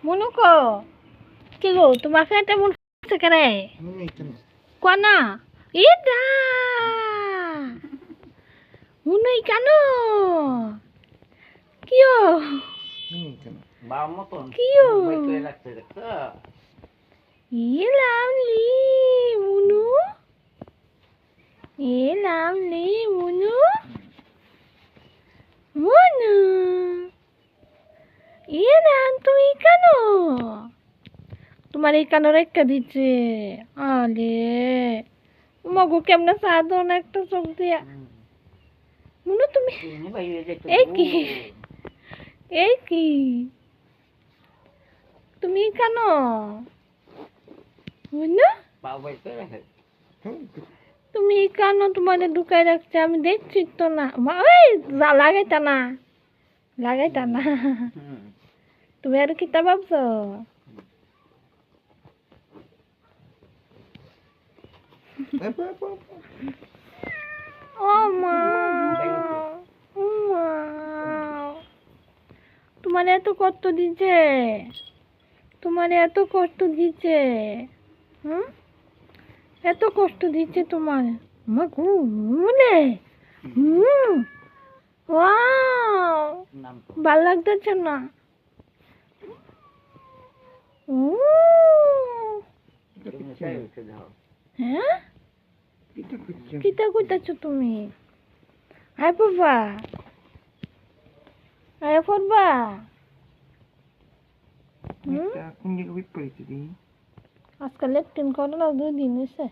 মনু কো কি গো তোমার ফ্যানটা মন করছে কেন কোনা ইদা মুনুই কেন কিও বাবা মতন কিও করে রাখতে দেখছো a lovely Munu a lovely Munu Munu A run তুমি কেন তোমার এই কানো রেখা দিচ্ছে আলে মগু কেমনে সাধন একটা চোখ দিয়া মুনু তুমি এই কি এই কি তুমি কেন মুনু তুমি কেন তোমার ঢুকাই রাখছে আমি দেখছি তো না ওই লাগাইতা না লাগাইতা না তুমি আর কিতা ভাবছো ও মা তোমার এত কষ্ট দিচ্ছে তোমার এত কষ্ট দিচ্ছে হুম এত কষ্ট দিচ্ছে তোমার মা ঘুমলে ওয়াও ভাল লাগতেছে না হ্যাঁ কিতা কইতাছো তুমি আয় পড়বা আয় পড়বা আজকাল লেট্রিন করো না 2 দিন হয়েছে